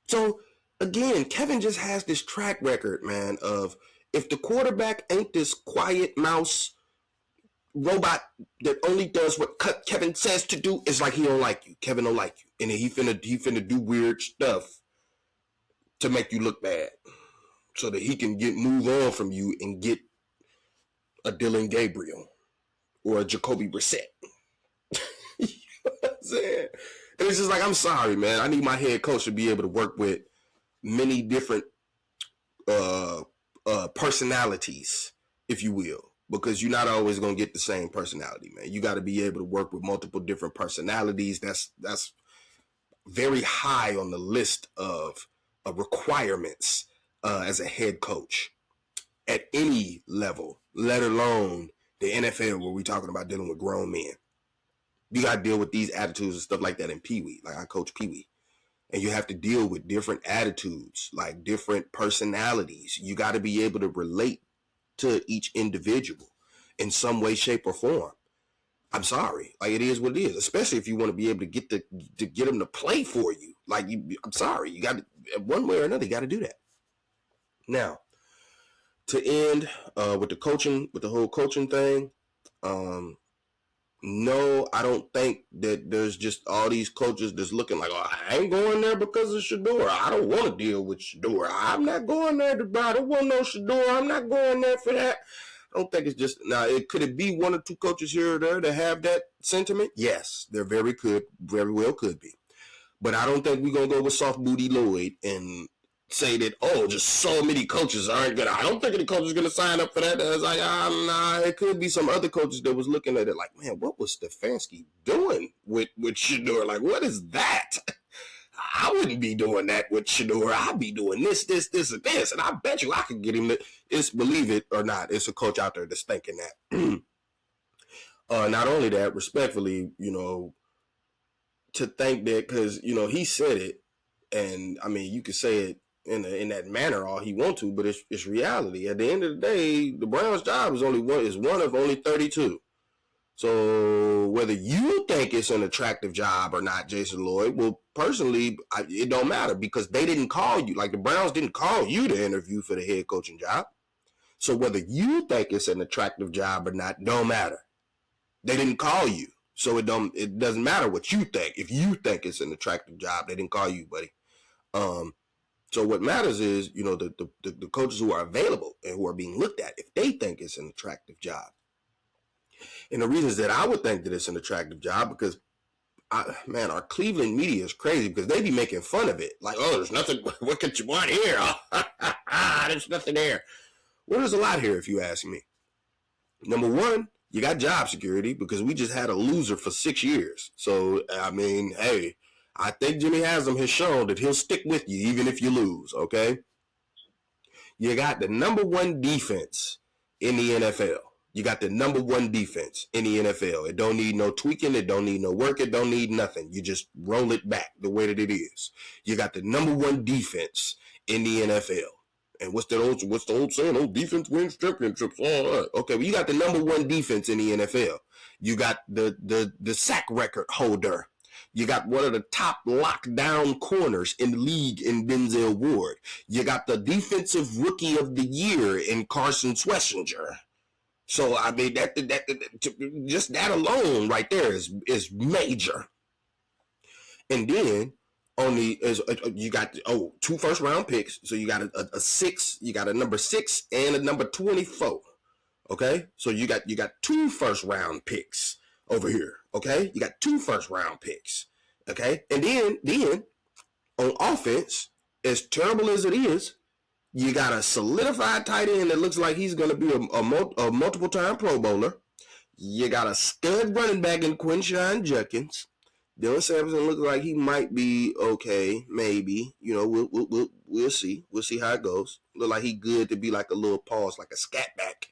So again, Kevin just has this track record, man, of if the quarterback ain't this quiet mouse robot that only does what Kevin says to do, it's like he don't like you. Kevin don't like you. And then he finna do weird stuff to make you look bad so that he can move on from you and get a Dylan Gabriel or a Jacoby Brissett. You know what I'm saying? And it's just like, I'm sorry, man. I need my head coach to be able to work with many different personalities, if you will. Because you're not always going to get the same personality, man. You got to be able to work with multiple different personalities. That's very high on the list of requirements as a head coach at any level, let alone the NFL, where we're talking about dealing with grown men. You got to deal with these attitudes and stuff like that in Pee Wee. Like I coach Pee Wee. And you have to deal with different attitudes, like different personalities. You got to be able to relate to each individual in some way, shape, or form. I'm sorry, like it is what it is. Especially if you want to be able to get them to play for you. Like I'm sorry, you got to, one way or another, you got to do that. Now, to end with the coaching, with the whole coaching thing. No, I don't think that there's just all these coaches that's looking like, oh, I ain't going there because of Shedeur. I don't want to deal with Shedeur. I'm not going there to buy. I don't want no Shedeur. I'm not going there for that. I don't think it's just, now, could it be one or two coaches here or there that have that sentiment? Yes, there very well could be. But I don't think we're going to go with Soft Booty Lloyd and say that, oh, just so many coaches aren't going to, I don't think any coaches are going to sign up for that. I was like, nah, it could be some other coaches that was looking at it like, man, what was Stefanski doing with Shedeur? Like, what is that? I wouldn't be doing that with Shedeur. I'd be doing this, and this. And I bet you I could get him to, believe it or not, it's a coach out there that's thinking that. Not only that, respectfully, to think that, because, he said it, and I mean, you could say it in that manner all he want to, but it's reality. At the end of the day, the Browns' job is one of only 32. So whether you think it's an attractive job or not, Jason Lloyd, well, personally, it don't matter because they didn't call you. Like the Browns didn't call you to interview for the head coaching job. So whether you think it's an attractive job or not, don't matter. They didn't call you. So it doesn't matter what you think. If you think it's an attractive job, they didn't call you, buddy. So what matters is, the coaches who are available and who are being looked at, if they think it's an attractive job. And the reasons that I would think that it's an attractive job, because, our Cleveland media is crazy because they be making fun of it. Like, oh, there's nothing, what could you want here? There's nothing there. Well, there's a lot here, if you ask me. Number one, you got job security because we just had a loser for 6 years. So, I mean, hey, I think Jimmy Haslam has shown that he'll stick with you even if you lose, okay? You got the number one defense in the NFL. You got the number one defense in the NFL. It don't need no tweaking. It don't need no work. It don't need nothing. You just roll it back the way that it is. You got the number one defense in the NFL. And what's the old saying? Oh, defense wins championships. All right. Okay, well, you got the number one defense in the NFL. You got the sack record holder. You got one of the top lockdown corners in the league in Denzel Ward. You got the defensive rookie of the year in Carson Schlesinger. So, I mean, that just that alone right there is major. And then you got 2 first round picks. So you got a 6, you got a number 6 and a number 24. Okay, so you got 2 first round picks over here. Okay, you got 2 first round picks. Okay, and then on offense, as terrible as it is, you got a solidified tight end that looks like he's going to be a multiple-time Pro Bowler. You got a stud running back in Quinshon Judkins. Dylan Sampson looks like he might be okay, maybe. We'll see. We'll see how it goes. Look like he good to be like a little pause, like a scat back.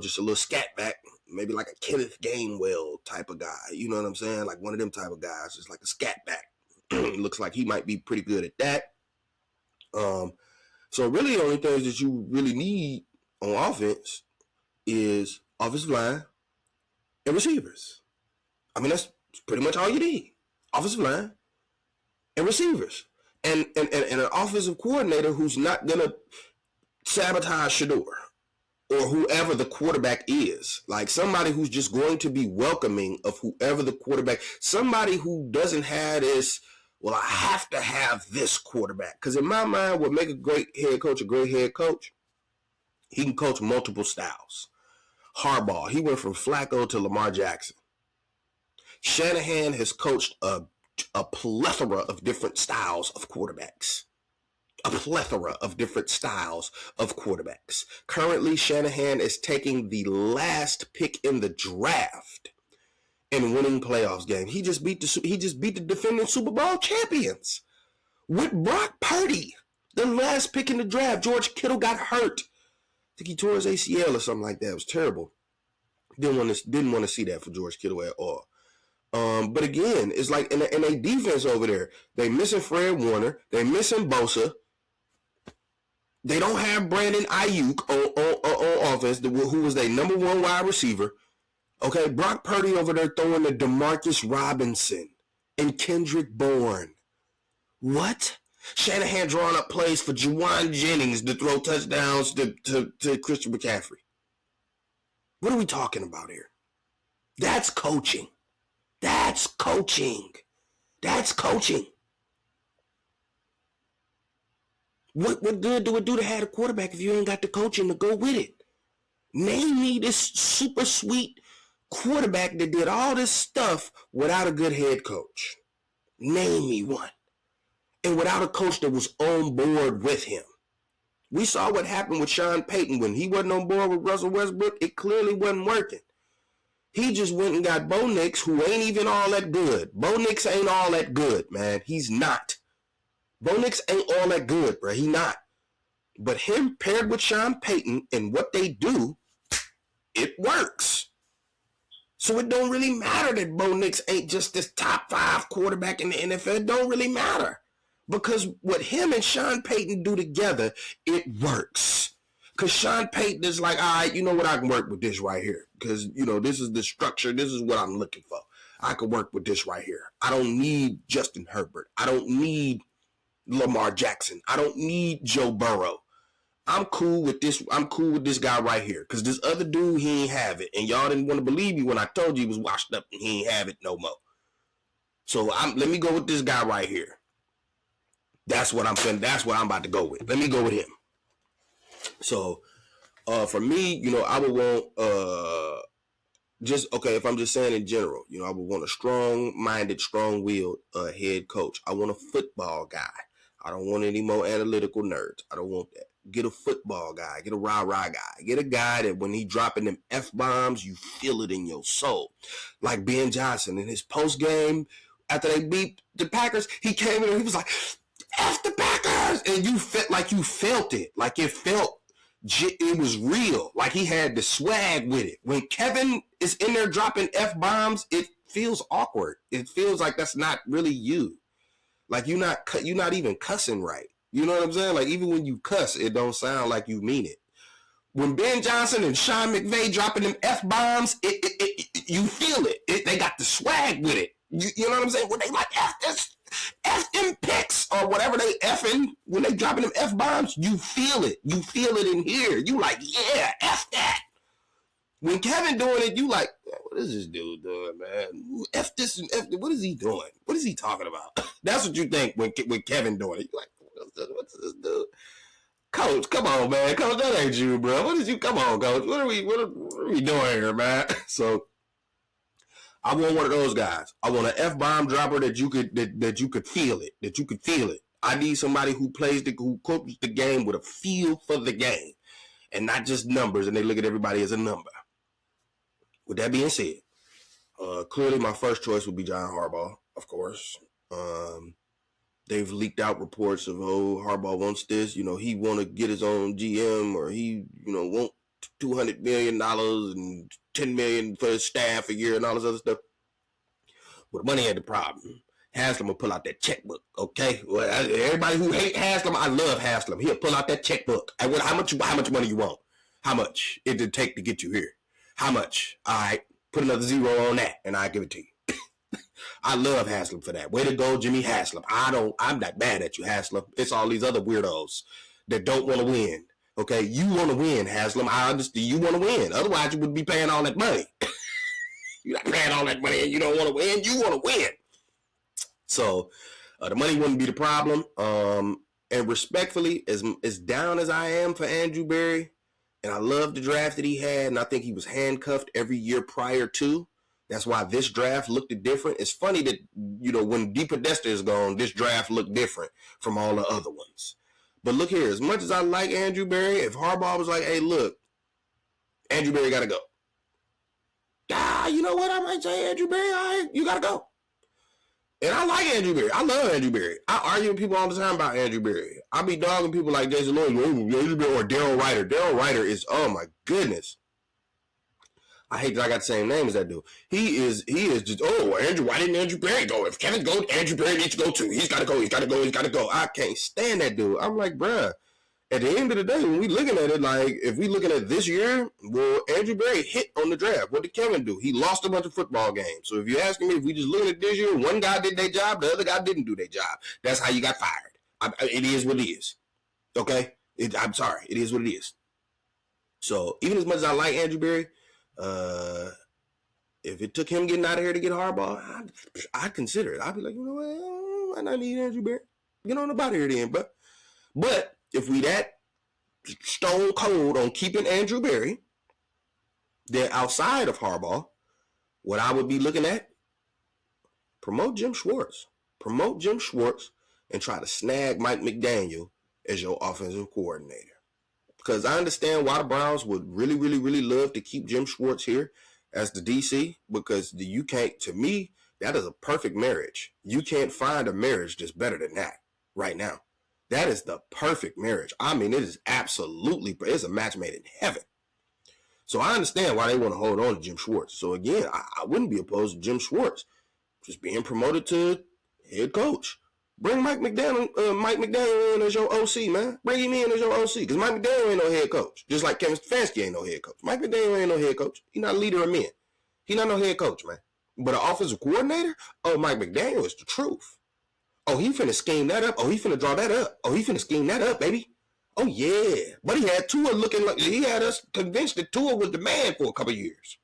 Just a little scat back. Maybe like a Kenneth Gainwell type of guy. You know what I'm saying? Like one of them type of guys, just like a scat back. Looks like he might be pretty good at that. So really the only things that you really need on offense is offensive line and receivers. I mean, that's pretty much all you need. Offensive line and receivers. And an offensive coordinator who's not going to sabotage Shedeur or whoever the quarterback is. Like somebody who's just going to be welcoming of whoever the quarterback, somebody who doesn't have this, well, I have to have this quarterback. Because in my mind, what make a great head coach a great head coach, he can coach multiple styles. Harbaugh, he went from Flacco to Lamar Jackson. Shanahan has coached a plethora of different styles of quarterbacks. A plethora of different styles of quarterbacks. Currently, Shanahan is taking the last pick in the draft and winning playoffs games. He just beat the defending Super Bowl champions with Brock Purdy, the last pick in the draft. George Kittle got hurt. I think he tore his ACL or something like that. It was terrible. Didn't want to see that for George Kittle at all. But again, it's like in a defense over there, they missing Fred Warner, they missing Bosa. They don't have Brandon Ayuk on offense, who was their number one wide receiver. Okay, Brock Purdy over there throwing to Demarcus Robinson and Kendrick Bourne. What? Shanahan drawing up plays for Juwan Jennings to throw touchdowns to Christian McCaffrey. What are we talking about here? That's coaching. That's coaching. That's coaching. What good do it do to have a quarterback if you ain't got the coaching to go with it? Name me this super sweet quarterback that did all this stuff without a good head coach. Name me one. And without a coach that was on board with him. We saw what happened with Sean Payton when he wasn't on board with Russell Westbrook. It clearly wasn't working. He just went and got Bo Nix, who ain't even all that good. Bo Nix ain't all that good, man. He's not. Bo Nix ain't all that good, bro. He not. But him paired with Sean Payton and what they do, it works. So it don't really matter that Bo Nix ain't just this top 5 quarterback in the NFL. It don't really matter. Because what him and Sean Payton do together, it works. Because Sean Payton is like, all right, you know what? I can work with this right here. Because, this is the structure. This is what I'm looking for. I can work with this right here. I don't need Justin Herbert. I don't need Lamar Jackson. I don't need Joe Burrow. I'm cool with this. I'm cool with this guy right here. Because this other dude, he ain't have it. And y'all didn't want to believe me when I told you he was washed up and he ain't have it no more. So let me go with this guy right here. That's what I'm saying. That's what I'm about to go with. Let me go with him. So, for me, I would want, if I'm just saying in general, I would want a strong-minded, strong-willed head coach. I want a football guy. I don't want any more analytical nerds. I don't want that. Get a football guy. Get a rah-rah guy. Get a guy that when he dropping them F-bombs, you feel it in your soul. Like Ben Johnson in his post-game, after they beat the Packers, he came in and he was like, F the Packers! And you felt it. Like it was real. Like he had the swag with it. When Kevin is in there dropping F-bombs, it feels awkward. It feels like that's not really you. Like you're not even cussing right. You know what I'm saying? Like even when you cuss, it don't sound like you mean it. When Ben Johnson and Sean McVay dropping them F-bombs, you feel it. They got the swag with it. You know what I'm saying? When they like F them picks or whatever they effing, when they dropping them F-bombs, you feel it. You feel it in here. You like, yeah, F that. When Kevin doing it, you like, what is this dude doing, man? F this and F, what is he doing? What is he talking about? That's what you think when Kevin doing it. You're like, what's this dude? Coach, come on, man. Coach, that ain't you, bro. What is you? Come on, Coach. What are we doing here, man? So I want one of those guys. I want an F-bomb dropper that you could feel it. That you could feel it. I need somebody who coaches the game with a feel for the game and not just numbers, and they look at everybody as a number. With that being said, clearly my first choice would be John Harbaugh, of course. They've leaked out reports of, Harbaugh wants this. He want to get his own GM, or he, want $200 million and $10 million for his staff a year and all this other stuff. Well, the money ain't the problem. Haslam will pull out that checkbook, okay? Well, everybody who hate Haslam, I love Haslam. He'll pull out that checkbook. How much money you want? How much it'd take to get you here? How much? All right, put another zero on that, and I'll give it to you. I love Haslam for that. Way to go, Jimmy Haslam. I'm not mad at you, Haslam. It's all these other weirdos that don't want to win. Okay, you want to win, Haslam. I understand you want to win. Otherwise, you wouldn't be paying all that money. You're not paying all that money and you don't want to win. You want to win. So the money wouldn't be the problem. And respectfully, as down as I am for Andrew Berry, and I love the draft that he had, and I think he was handcuffed every year prior to. That's why this draft looked different. It's funny that, when DePodesta is gone, this draft looked different from all the other ones. But look here, as much as I like Andrew Berry, if Harbaugh was like, hey, look, Andrew Berry got to go. you know what? I might say Andrew Berry. All right, you gotta go. And I like Andrew Berry. I love Andrew Berry. I argue with people all the time about Andrew Berry. I be dogging people like Jason Lloyd, Andrew Berry, or Daryl Ryder. Daryl Ryder is, oh my goodness. I hate that I got the same name as that dude. He is just, Andrew, why didn't Andrew Berry go? If Kevin goes, Andrew Berry needs to go too. He's got to go. I can't stand that dude. I'm like, bruh, at the end of the day, when we looking at it, like, if we looking at this year, well, Andrew Berry hit on the draft. What did Kevin do? He lost a bunch of football games. So if you're asking me, if we just looking at this year, one guy did their job, the other guy didn't do their job. That's how you got fired. It is what it is. Okay? I'm sorry. It is what it is. So even as much as I like Andrew Berry, if it took him getting out of here to get Harbaugh, I'd consider it. I'd be like, you know what? I not need Andrew Berry. Get on about here then. But if we that stone cold on keeping Andrew Berry, then outside of Harbaugh, what I would be looking at, promote Jim Schwartz. Promote Jim Schwartz and try to snag Mike McDaniel as your offensive coordinator. Because I understand why the Browns would really, really, really love to keep Jim Schwartz here as the DC, because you can't, to me, that is a perfect marriage. You can't find a marriage that's better than that right now. That is the perfect marriage. I mean, it is absolutely, it's a match made in heaven. So I understand why they want to hold on to Jim Schwartz. So again, I wouldn't be opposed to Jim Schwartz just being promoted to head coach. Bring Mike McDaniel in as your OC, man. Bring him in as your OC. Because Mike McDaniel ain't no head coach. Just like Kevin Stefanski ain't no head coach. Mike McDaniel ain't no head coach. He's not a leader of men. He's not no head coach, man. But an offensive coordinator? Oh, Mike McDaniel is the truth. Oh, he finna scheme that up. Oh, he finna draw that up. Oh, he finna scheme that up, baby. Oh, yeah. But he had Tua looking like, he had us convinced that Tua was the man for a couple years.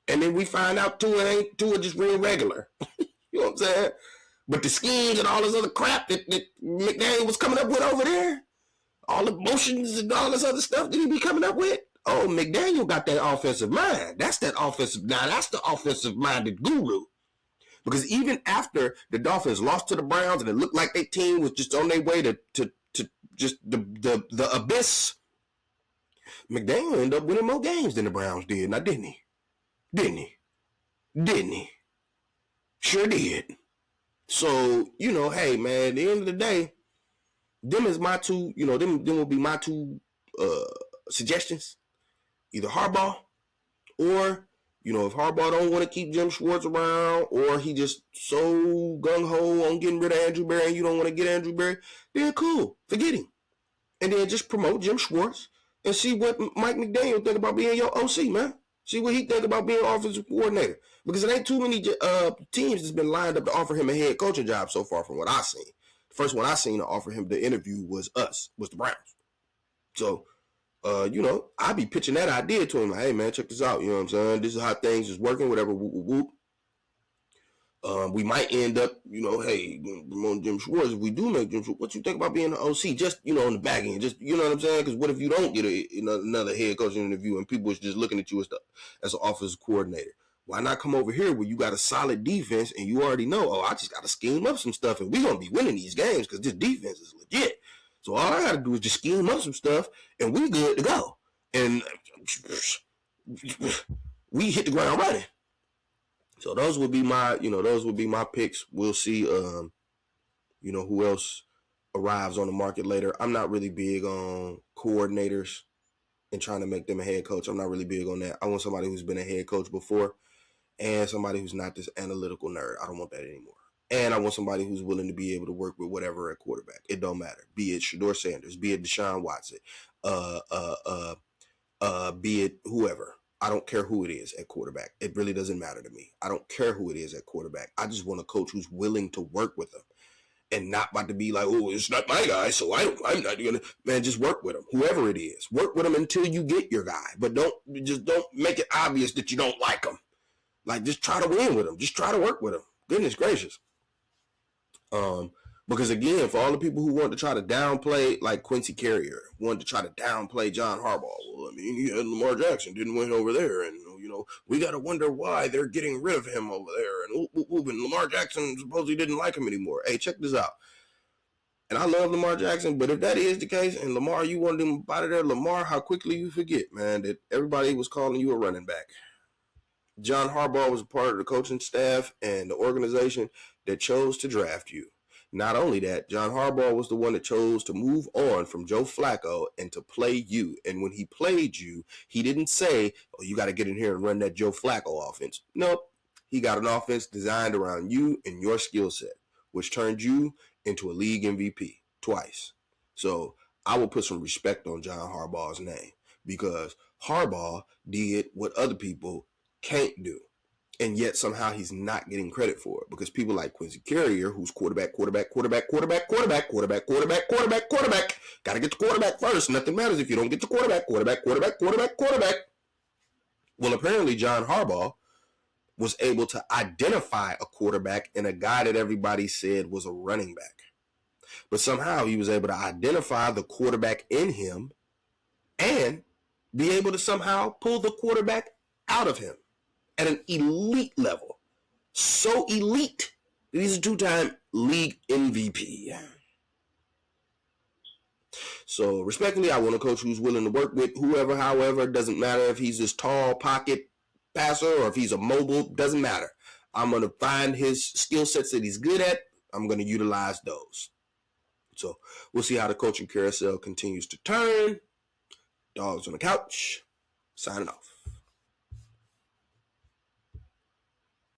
And then we find out Tua just real regular. You know what I'm saying? But the schemes and all this other crap that McDaniel was coming up with over there, all the motions and all this other stuff that he be coming up with, oh, McDaniel got that offensive mind. That's the offensive minded guru. Because even after the Dolphins lost to the Browns and it looked like their team was just on their way to just the abyss, McDaniel ended up winning more games than the Browns did. Now, didn't he? Didn't he? Sure did. So, hey, man, at the end of the day, them is my two, them will be my two suggestions. Either Harbaugh or, if Harbaugh don't want to keep Jim Schwartz around, or he just so gung-ho on getting rid of Andrew Berry and you don't want to get Andrew Berry, then cool, forget him. And then just promote Jim Schwartz and see what Mike McDaniel think about being your OC, man. See what he think about being offensive coordinator. Because it ain't too many teams that's been lined up to offer him a head coaching job so far from what I've seen. The first one I seen to offer him the interview was the Browns. So, I be pitching that idea to him. Like, hey, man, check this out. You know what I'm saying? This is how things is working, whatever, whoop, whoop, whoop. We might end up, hey, on Jim Schwartz, if we do make Jim Schwartz, what you think about being an OC? Just, on the back end, just, you know what I'm saying? Because what if you don't get another head coaching interview and people is just looking at you as an offensive coordinator? Why not come over here where you got a solid defense and you already know, I just got to scheme up some stuff and we're going to be winning these games because this defense is legit. So all I got to do is just scheme up some stuff and we good to go. And we hit the ground running. So those would be my picks. We'll see, who else arrives on the market later. I'm not really big on coordinators and trying to make them a head coach. I'm not really big on that. I want somebody who's been a head coach before and somebody who's not this analytical nerd. I don't want that anymore. And I want somebody who's willing to be able to work with whatever at quarterback. It don't matter. Be it Shedeur Sanders, be it Deshaun Watson, be it whoever. I don't care who it is at quarterback. It really doesn't matter to me. I don't care who it is at quarterback. I just want a coach who's willing to work with them and not about to be like, oh, it's not my guy, so I'm not going to. Man, just work with him, whoever it is. Work with him until you get your guy. But don't make it obvious that you don't like him. Like, just try to win with him. Just try to work with him. Goodness gracious. Because again, for all the people who want to try to downplay, like Quincy Carrier, wanted to try to downplay John Harbaugh. Well, I mean, he had Lamar Jackson, didn't win over there, and we got to wonder why they're getting rid of him over there. And Lamar Jackson supposedly didn't like him anymore. Hey, check this out. And I love Lamar Jackson, but if that is the case, and Lamar, you wanted him out of there, Lamar, how quickly you forget, man, that everybody was calling you a running back. John Harbaugh was a part of the coaching staff and the organization that chose to draft you. Not only that, John Harbaugh was the one that chose to move on from Joe Flacco and to play you. And when he played you, he didn't say, oh, you got to get in here and run that Joe Flacco offense. Nope. He got an offense designed around you and your skill set, which turned you into a league MVP twice. So I will put some respect on John Harbaugh's name because Harbaugh did what other people can't do. And yet somehow he's not getting credit for it because people like Quincy Carrier, who's quarterback. Got to get the quarterback first. Nothing matters if you don't get the quarterback. Well, apparently John Harbaugh was able to identify a quarterback in a guy that everybody said was a running back. But somehow he was able to identify the quarterback in him and be able to somehow pull the quarterback out of him at an elite level. So elite that he's a 2-time league MVP. So respectfully, I want a coach who's willing to work with whoever, however. Doesn't matter if he's this tall pocket passer or if he's a mobile. Doesn't matter. I'm going to find his skill sets that he's good at. I'm going to utilize those. So we'll see how the coaching carousel continues to turn. Dogs on the couch, signing off.